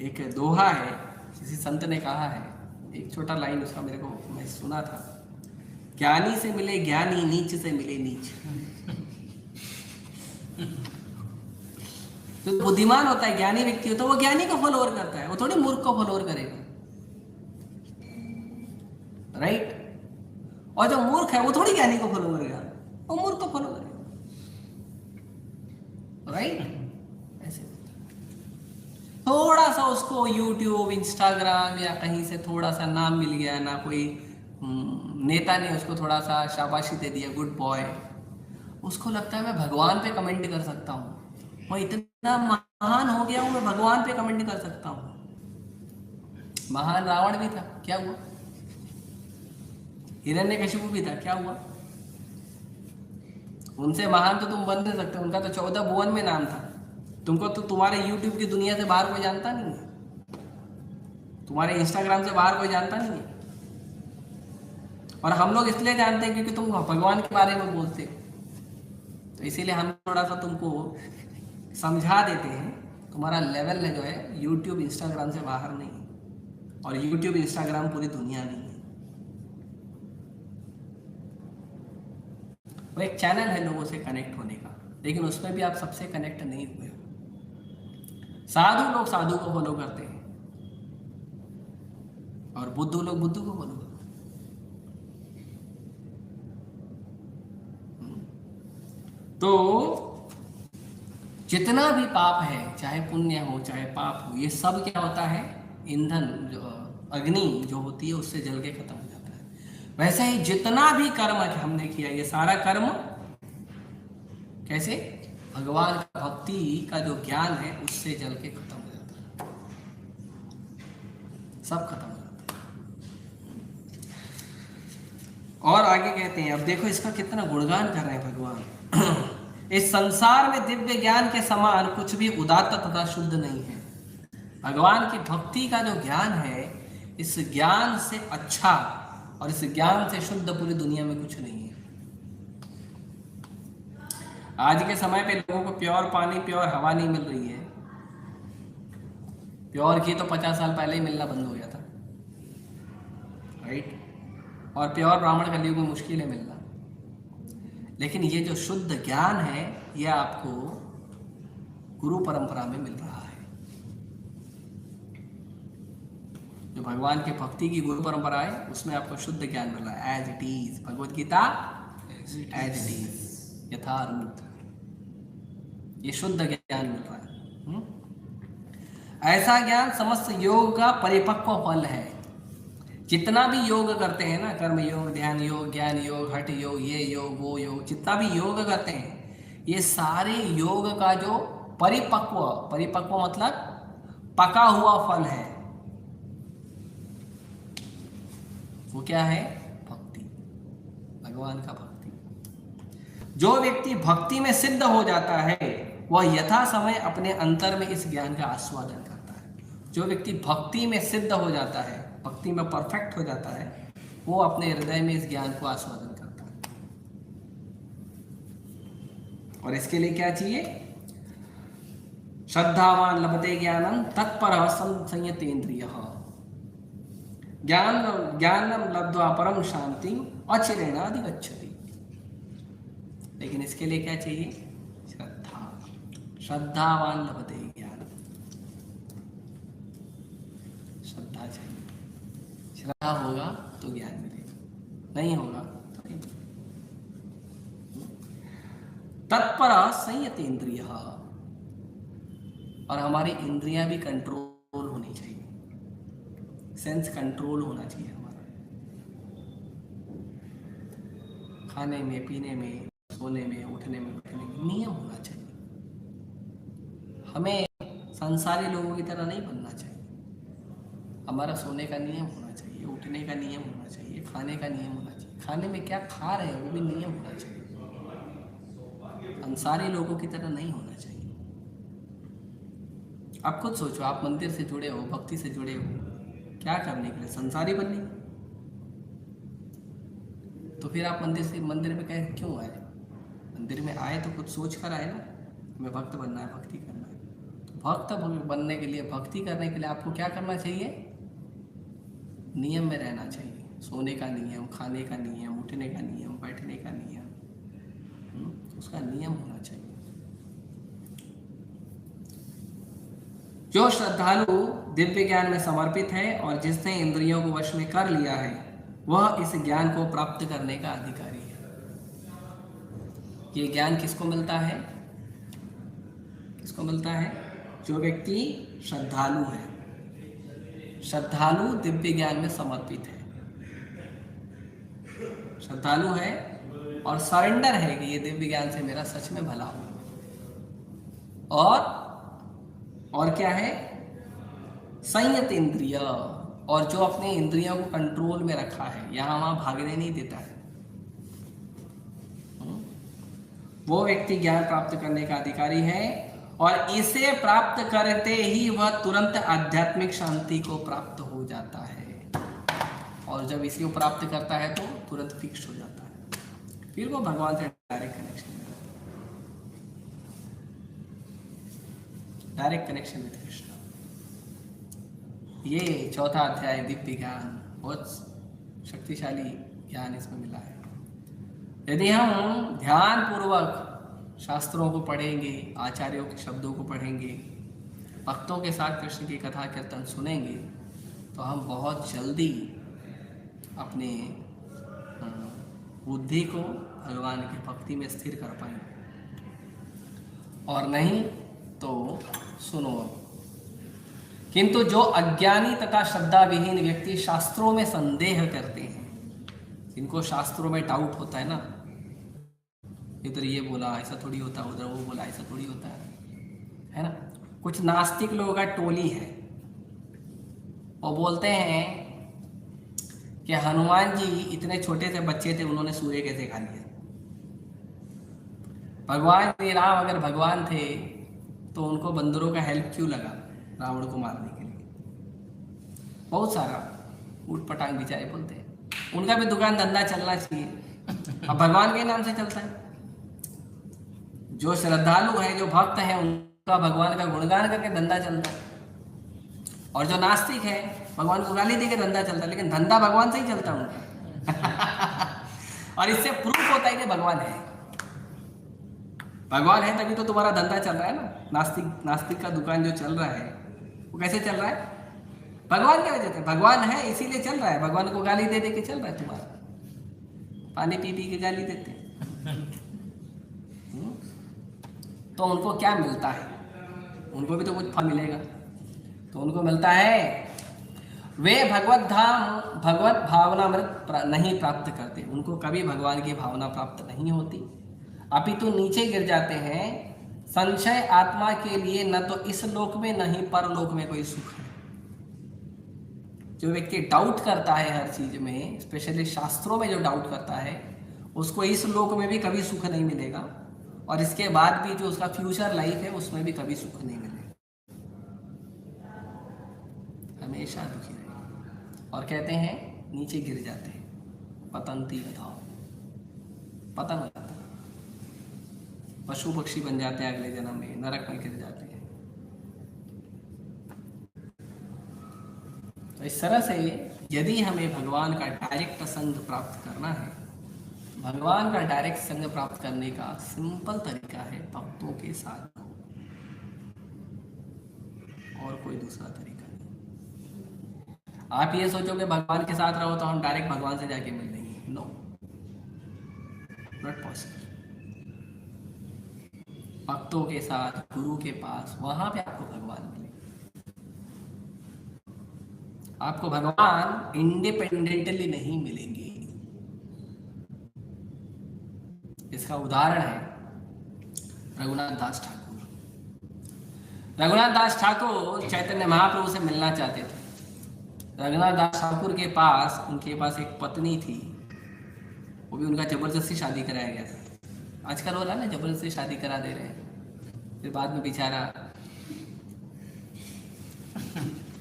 एक दोहा है, किसी संत ने कहा है, एक छोटा लाइन उसका मेरे को मैं सुना था, ज्ञानी से मिले ज्ञानी, नीच से मिले नीच। तो बुद्धिमान होता है, ज्ञानी व्यक्ति होता है, वो ज्ञानी को फॉलोअर करता है, वो थोड़ी मूर्ख को फॉलोअर करेगा, राइट? और जो मूर्ख है वो थोड़ी ज्ञानी को फॉलो करेगा, वो मूर्ख को फॉलो करेगा, राइट? ऐसे थोड़ा सा उसको YouTube, Instagram या कहीं से थोड़ा सा नाम मिल गया ना, कोई नेता ने उसको थोड़ा सा शाबाशी दे दिया, गुड बॉय, उसको लगता है मैं भगवान पे कमेंट कर सकता हूँ, मैं इतना महान हो गया हूँ, मैं भगवान पे कमेंट कर सकता हूँ। महान रावण भी था, क्या हुआ? हिरण्यकशिपु भी था, क्या हुआ? उनसे महान तो तुम बन नहीं सकते, उनका तो 14 भुवन में नाम था। तुमको तो तुम्हारे YouTube की दुनिया से बाहर कोई जानता नहीं है, तुम्हारे Instagram से बाहर कोई जानता नहीं है। और हम लोग इसलिए जानते हैं क्योंकि तुम भगवान के बारे में बोलते हो, तो इसीलिए हम थोड़ा सा तुमको समझा देते हैं। तुम्हारा लेवल जो है YouTube, Instagram से बाहर नहीं है, और YouTube, Instagram पूरी दुनिया नहीं है। वो एक चैनल है लोगों से कनेक्ट होने का, लेकिन उसमें भी आप सबसे कनेक्ट नहीं हुए हो। साधु लोग साधु को फॉलो करते हैं और बुद्धू लोग बुद्धू को फॉलो करते हैं। तो जितना भी पाप है, चाहे पुण्य हो चाहे पाप हो, ये सब क्या होता है, ईंधन जो अग्नि जो होती है उससे जल के खत्म हो जाता है। वैसे ही जितना भी कर्म हमने किया, ये सारा कर्म कैसे, भगवान का भक्ति का जो ज्ञान है उससे जल के खत्म हो जाता है, सब खत्म हो जाता है। और आगे कहते हैं, अब देखो इसका कितना गुणगान कर रहे हैं भगवान। इस संसार में दिव्य ज्ञान के समान कुछ भी उदात्त तथा शुद्ध नहीं है। भगवान की भक्ति का जो ज्ञान है, इस ज्ञान से अच्छा और इस ज्ञान से शुद्ध पूरी दुनिया में कुछ नहीं है। आज के समय पे लोगों को प्योर पानी प्योर हवा नहीं मिल रही है। प्योर घी तो 50 साल पहले ही मिलना बंद हो गया था, राइट। और प्योर ब्राह्मण कलयुग में मुश्किल है मिलना। लेकिन ये जो शुद्ध ज्ञान है, ये आपको गुरु परंपरा में मिल रहा है। जो भगवान की भक्ति की गुरु परंपरा है, उसमें आपको शुद्ध ज्ञान मिल रहा है, as it is. Bhagavad Gita as it is, यथारूप, ये शुद्ध ज्ञान मिल रहा है। ऐसा ज्ञान समस्त योग का परिपक्व फल है। जितना भी योग करते हैं ना, कर्म योग, ध्यान योग, ज्ञान योग, हठ योग, ये योग, वो योग, जितना भी योग करते हैं, ये सारे योग का जो परिपक्व मतलब पका हुआ फल है, वो क्या है, भक्ति, भगवान का भक्ति। जो व्यक्ति भक्ति में सिद्ध हो जाता है, वह यथा समय अपने अंतर में इस ज्ञान का आस्वादन करता है। जो व्यक्ति भक्ति में सिद्ध हो जाता है, भक्ति में परफेक्ट हो जाता है, वो अपने हृदय में इस ज्ञान को आस्वादन करता है। और इसके लिए क्या चाहिए, श्रद्धावान लभते ज्ञानम तत्पर संयतेन्द्रियः, ज्ञानम लब्ध्वा परम शांति अचिरेणाधिगच्छति। लेकिन इसके लिए क्या चाहिए, श्रद्धा। श्रद्धावान लभते ज्ञान, श्रद्धा चाहिए। श्रद्धा होगा तो ज्ञान मिलेगा, नहीं होगा तो नहीं। तत्पर संयतेन्द्रियः, और हमारी इंद्रियां भी कंट्रोल होनी चाहिए, सेंस कंट्रोल होना चाहिए हमारा। खाने में, पीने में, सोने में, उठने में, बैठने में नियम होना चाहिए। हमें संसारी लोगों की तरह नहीं बनना चाहिए। हमारा सोने का नियम होना चाहिए, उठने का नियम होना चाहिए, खाने का नियम होना चाहिए। खाने में क्या खा रहे हैं वो भी नियम होना चाहिए। संसारी लोगों की तरह नहीं होना चाहिए। आप खुद सोचो, आप मंदिर से जुड़े हो, भक्ति से जुड़े हो, क्या करने के लिए, संसारी बनने के? तो फिर आप मंदिर में कहे क्यों आए? मंदिर में आए तो कुछ सोच कर आए ना, हमें भक्त बनना है, भक्ति करना है। तो भक्त बनने के लिए, भक्ति करने के लिए आपको क्या करना चाहिए, नियम में रहना चाहिए। सोने का नियम, खाने का नियम, उठने का नियम, बैठने का नियम, उसका नियम होना चाहिए। जो श्रद्धालु दिव्य ज्ञान में समर्पित है और जिसने इंद्रियों को वश में कर लिया है, वह इस ज्ञान को प्राप्त करने का अधिकारी है। ये ज्ञान किसको मिलता है, किसको मिलता है? जो व्यक्ति श्रद्धालु है, श्रद्धालु दिव्य ज्ञान में समर्पित है, श्रद्धालु है और सरेंडर है कि ये दिव्य ज्ञान से मेरा सच में भला हो। और क्या है, संयत इंद्रिय, और जो अपने इंद्रियों को कंट्रोल में रखा है, यहां वहां भागने नहीं देता है, वो व्यक्ति ज्ञान प्राप्त करने का अधिकारी है। और इसे प्राप्त करते ही वह तुरंत आध्यात्मिक शांति को प्राप्त हो जाता है। और जब इसी को प्राप्त करता है तो तुरंत फिक्स हो जाता है, फिर वो भगवान से direct connection, direct connection with Krishna. ये चौथा अध्याय दिव्य ज्ञान, बहुत शक्तिशाली ज्ञान इसमें मिला है। यदि हम ध्यान पूर्वक शास्त्रों को पढ़ेंगे, आचार्यों के शब्दों को पढ़ेंगे, भक्तों के साथ कृष्ण की कथा कीर्तन सुनेंगे, तो हम बहुत जल्दी अपने बुद्धि को भगवान की भक्ति में स्थिर कर पाएंगे। और नहीं तो सुनो। किंतु जो अज्ञानी तथा श्रद्धा विहीन व्यक्ति शास्त्रों में संदेह करते हैं, इनको शास्त्रों में डाउट होता है ना, इधर ये बोला ऐसा थोड़ी होता, उधर वो बोला ऐसा थोड़ी होता है ना। कुछ नास्तिक लोगों का टोली है, वो बोलते हैं कि हनुमान जी इतने छोटे से बच्चे थे, उन्होंने सूर्य कैसे खा लिया। भगवान श्री राम अगर भगवान थे तो उनको बंदरों का हेल्प क्यों लगा रावण को मारने के लिए। बहुत सारा ऊट पटांग बेचारे बोलते हैं, उनका भी दुकान धंधा चलना चाहिए, अब भगवान के नाम से चलता है। जो श्रद्धालु है, जो भक्त है, उनका भगवान का गुणगान करके धंधा चलता है, और जो नास्तिक है भगवान को गाली देकर धंधा चलता है, लेकिन धंधा भगवान से ही चलता है उनका। और इससे प्रूफ होता है कि भगवान है, भगवान है तभी तो तुम्हारा धंधा चल रहा है ना। नास्तिक का दुकान जो चल रहा है वो कैसे चल रहा है? भगवान की वजह से। भगवान है इसीलिए चल रहा है, भगवान को गाली दे दे के चल रहा है तुम्हारा, पानी पी पी के गाली देते। तो उनको क्या मिलता है? उनको भी तो कुछ फल मिलेगा। तो उनको मिलता है, वे भगवत धाम भगवत भावनामृत नहीं प्राप्त करते, उनको कभी भगवान की भावना प्राप्त नहीं होती, अपितु नीचे गिर जाते हैं। संशय आत्मा के लिए न तो इस लोक में न ही परलोक में कोई सुख है। जो व्यक्ति डाउट करता है हर चीज में, स्पेशली शास्त्रों में जो डाउट करता है, उसको इस लोक में भी कभी सुख नहीं मिलेगा, और इसके बाद भी जो उसका फ्यूचर लाइफ है उसमें भी कभी सुख नहीं मिलेगा, हमेशा दुखी रहेगा। और कहते हैं नीचे गिर जाते हैं, पतंती अधो, पतन हो जाता है, पशु पक्षी बन जाते हैं, अगले जन्म में नरक में गिर जाते हैं। तो इस तरह से यदि हमें भगवान का डायरेक्ट संग प्राप्त करना है, भगवान का डायरेक्ट संग प्राप्त करने का सिंपल तरीका है भक्तों के साथ, और कोई दूसरा तरीका नहीं। आप ये सोचोगे भगवान के साथ रहो तो हम डायरेक्ट भगवान से जाके मिल लेंगे, नो, नॉट पॉसिबल। भक्तों के साथ, गुरु के पास, वहां पे आपको भगवान मिलेगा। आपको भगवान इंडिपेंडेंटली नहीं मिलेंगे। इसका उदाहरण है रघुनाथ दास ठाकुर। रघुनाथ दास ठाकुर चैतन्य महाप्रभु से मिलना चाहते थे। रघुनाथ दास ठाकुर के पास, उनके पास एक पत्नी थी, वो भी उनका जबरदस्ती शादी कराया गया था। आजकल बोला ना जबरदस्ती शादी करा दे रहे हैं, फिर बाद में बेचारा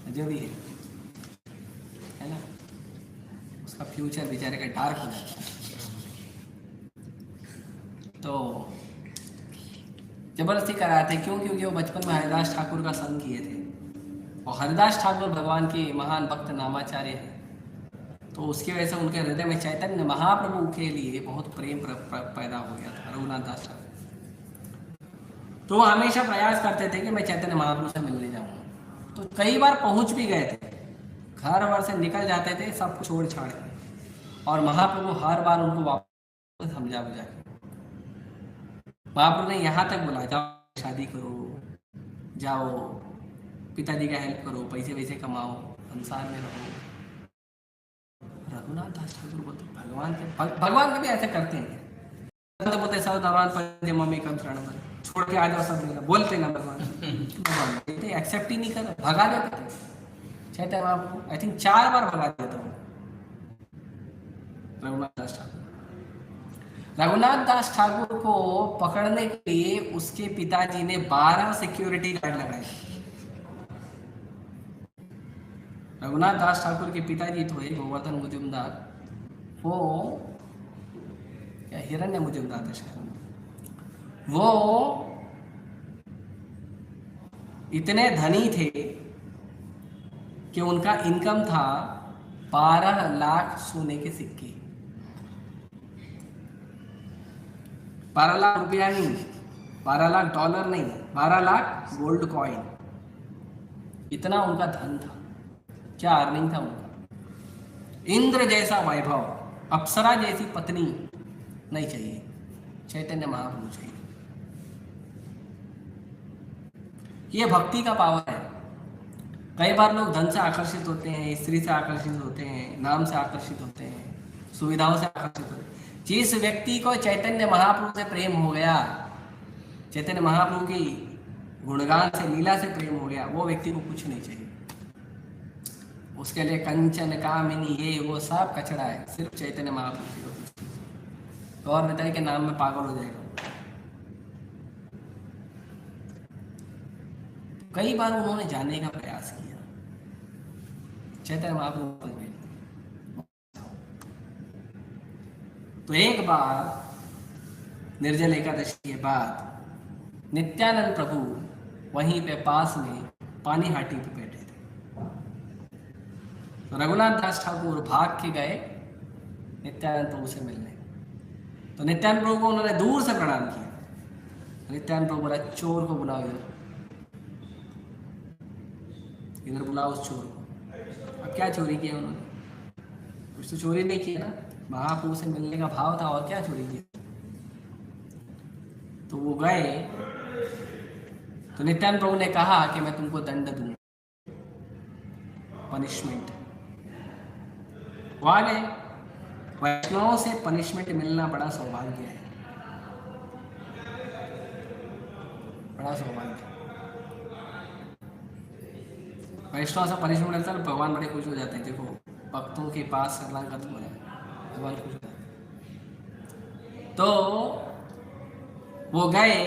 जो भी है ना, उसका फ्यूचर बेचारे का डार्क हो जाता है। तो जबरदस्ती कराते क्यों? क्योंकि वो बचपन में हरिदास ठाकुर का संग किए थे, और हरिदास ठाकुर भगवान के महान भक्त नामाचार्य हैं, तो उसकी वजह से उनके हृदय में चैतन्य महाप्रभु के लिए बहुत प्रेम पैदा हो गया था रघुनाथ दास ठाकुर। तो वो हमेशा प्रयास करते थे कि मैं चैतन्य महाप्रभु से मिलने जाऊँ। तो कई बार पहुँच भी गए थे, घर वर से निकल जाते थे सब छोड़ छाड़ के, और महाप्रभु हर बार उनको वापस समझा बुझा के, महाप्रभु ने यहाँ तक बोला, जाओ शादी करो, जाओ पिताजी का हेल्प करो, पैसे वैसे कमाओ, संसार में रहो। रघुनाथ दास ठाकुर बोलते भगवान कभी ऐसे करते हैं, तो बोलते सब भगवान पर मम्मी कम शरण पर छोड़ के आ जाओ, सब मिला बोलते ना भगवान एक्सेप्ट ही नहीं कर, भगा देते थे। चैतन्य महाप्रभु आई थिंक 4 बार भगा देता हूँ रघुनाथ दास ठाकुर। रघुनाथ दास ठाकुर को पकड़ने के लिए उसके पिताजी ने 12 सिक्योरिटी गार्ड लगाए। रघुनाथ दास ठाकुर के पिताजी तो है गोवर्धन मुजुमदार, वो या हिरण्य मुजुमदार था शायद, वो इतने धनी थे कि उनका इनकम था 12 लाख सोने के सिक्के। 12 लाख रुपया नहीं, 12 लाख डॉलर नहीं, 12 लाख गोल्ड कॉइन, इतना उनका धन था। क्या अर्निंग था उनका। इंद्र जैसा वैभव, अप्सरा जैसी पत्नी नहीं चाहिए, चैतन्य महाप्रभु चाहिए। ये भक्ति का पावर है। कई बार लोग धन से आकर्षित होते हैं, स्त्री से आकर्षित होते हैं, नाम से आकर्षित होते हैं, सुविधाओं से आकर्षित होते हैं। जिस व्यक्ति को चैतन्य महाप्रभु से प्रेम हो गया, चैतन्य महाप्रभु की गुणगान से, लीला से प्रेम हो गया, वो व्यक्ति को कुछ नहीं चाहिए। उसके लिए कंचन कामिनी ये वो सब कचरा है, सिर्फ चैतन्य महाप्रभु की कुछ। तो और बताइए कि नाम में पागल हो जाएगा। कई बार उन्होंने जानने का प्रयास किया, चैतन्य महाप्रभु में। तो एक बार निर्जल एकादशी के बाद नित्यानंद प्रभु वहीं पे पास में पानी हाटी पे बैठे थे। तो रघुनाथ दास ठाकुर भाग के गए नित्यानंद प्रभु से मिलने। तो नित्यानंद प्रभु को उन्होंने दूर से प्रणाम किया। नित्यानंद प्रभु बोला, चोर को बुलाओ, इधर बुलाओ उस चोर को। अब क्या चोरी किया उन्होंने? कुछ तो चोरी नहीं किया ना, महाप्रभु से मिलने का भाव था, और क्या चोरी किया? तो वो गए। तो नित्यानंद प्रभु ने कहा कि मैं तुमको दंड दूंगा, पनिशमेंट। वाले वैष्णवों से पनिशमेंट मिलना बड़ा सौभाग्य है, बड़ा सौभाग्य। वैष्णव से पनिशमेंट मिलता है तो भगवान बड़े खुश हो जाते हैं। देखो, भक्तों के पास शरणागत हो जाए, भगवान खुश हो जाते हैं। तो वो गए।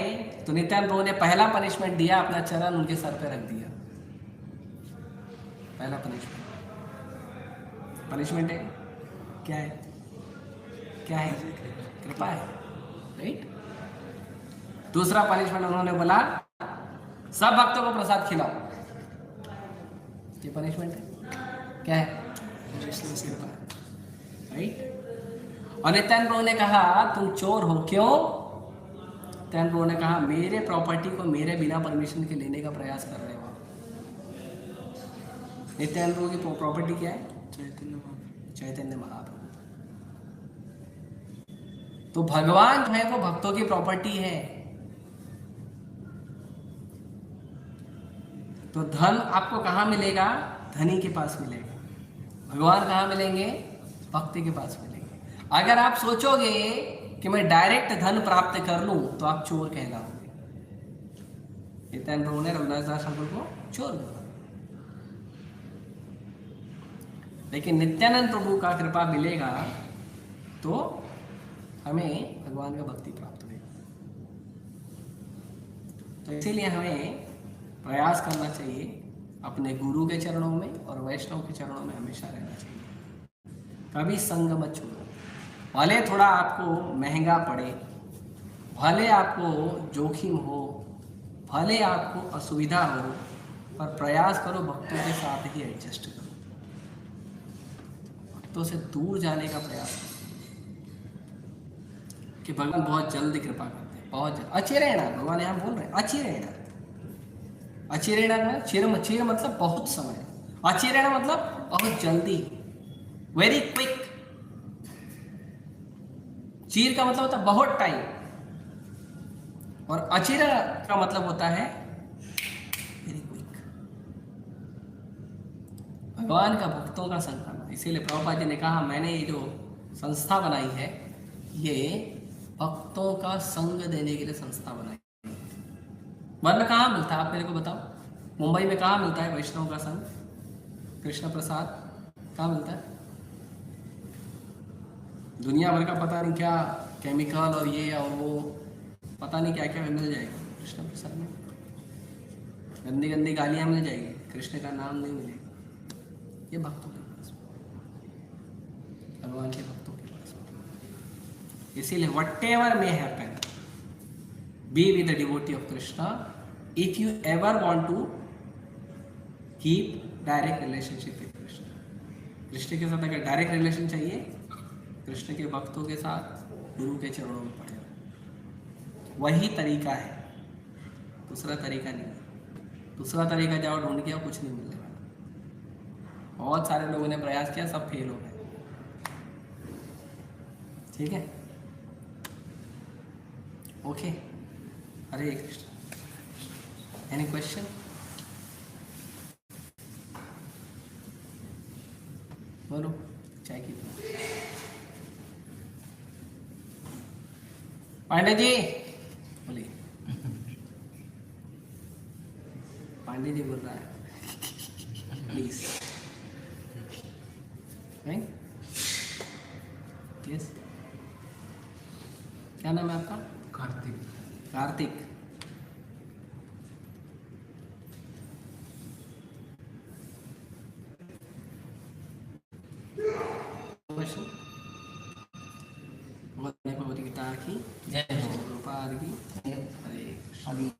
तो नित्यानंद प्रभु ने पहला पनिशमेंट दिया, अपना चरण उनके सर पे रख दिया। पहला पनिशमेंट है क्या है? क्या है? कृपा है, राइट। दूसरा पनिशमेंट उन्होंने बोला, सब भक्तों को प्रसाद खिलाओ। ये पनिशमेंट है, क्या है? कृपा, राइट। और नित्यानंद प्रभु ने कहा, तुम चोर हो। क्यों? नित्यानंद प्रभु ने कहा, मेरे प्रॉपर्टी को मेरे बिना परमिशन के लेने का प्रयास कर रहे हो। नित्यानंद प्रभु की प्रॉपर्टी क्या है? चैतन्य महाप्रभु। तो भगवान जो है वो भक्तों की प्रॉपर्टी है। तो धन आपको कहाँ मिलेगा? धनी के पास मिलेगा। भगवान कहाँ मिलेंगे? भक्ति के पास मिलेंगे। अगर आप सोचोगे कि मैं डायरेक्ट धन प्राप्त कर लूं तो आप चोर कहलाओगे। नित्यानंद प्रभु ने रघुनाथ दास ठाकुर को चोर बोला। लेकिन नित्यानंद प्रभु का कृपा मिलेगा तो हमें भगवान का भक्ति प्राप्त होगी। तो इसीलिए हमें प्रयास करना चाहिए अपने गुरु के चरणों में और वैष्णव के चरणों में हमेशा रहना चाहिए। कभी संग मत छोड़ो। भले थोड़ा आपको महंगा पड़े, भले आपको जोखिम हो, भले आपको असुविधा हो, पर प्रयास करो भक्तों के साथ ही एडजस्ट करो। भक्तों से दूर जाने का प्रयास करो कि भगवान बहुत जल्दी कृपा करते हैं, बहुत जल्द। अच्छे रहना, भगवान यहाँ बोल रहे हैं, अच्छे रहना। अच्छे रहना में चिर मतलब बहुत समय, अच्छे रहना मतलब बहुत जल्दी, वेरी क्विक। चीर का मतलब होता है बहुत टाइम, और अचिर का मतलब होता है वेरी क्विक। भगवान का भक्तों का संग करना। इसीलिए प्रभुपाद जी ने कहा, मैंने ये जो संस्था बनाई है ये भक्तों का संग देने के लिए संस्था बनाई। वरना कहाँ मिलता है? आप मेरे को बताओ, मुंबई में कहाँ मिलता है वैष्णव का संग? कृष्ण प्रसाद कहाँ मिलता है? दुनिया भर का पता नहीं क्या केमिकल और ये और वो, पता नहीं क्या क्या मिल जाएगा कृष्ण प्रसाद में। गंदी गंदी गालियाँ मिल जाएगी, कृष्ण का नाम नहीं मिलेगा। ये भक्तों के पास, भगवान के भक्तों के पास। इसीलिए whatever may happen, be with the devotee of Krishna if you ever want to keep direct relationship with Krishna. Krishna के साथ अगर डायरेक्ट रिलेशन चाहिए, कृष्ण के भक्तों के साथ गुरु के चरणों में पड़े, वही तरीका है, दूसरा तरीका नहीं। दूसरा तरीका जाओ ढूंढ के, कुछ नहीं मिलने वाला। बहुत सारे लोगों ने प्रयास किया, सब फेल हो गए। ठीक है, ओके। हरे कृष्ण। Any question? बोलो चाय की पांडे जी बोलिए पांडे जी बोल रहा है प्लीज राइट यस क्या नाम है आपका कार्तिक कार्तिक क्वेश्चन भगवत गीता की जय प्रभुपाद की हरे अभी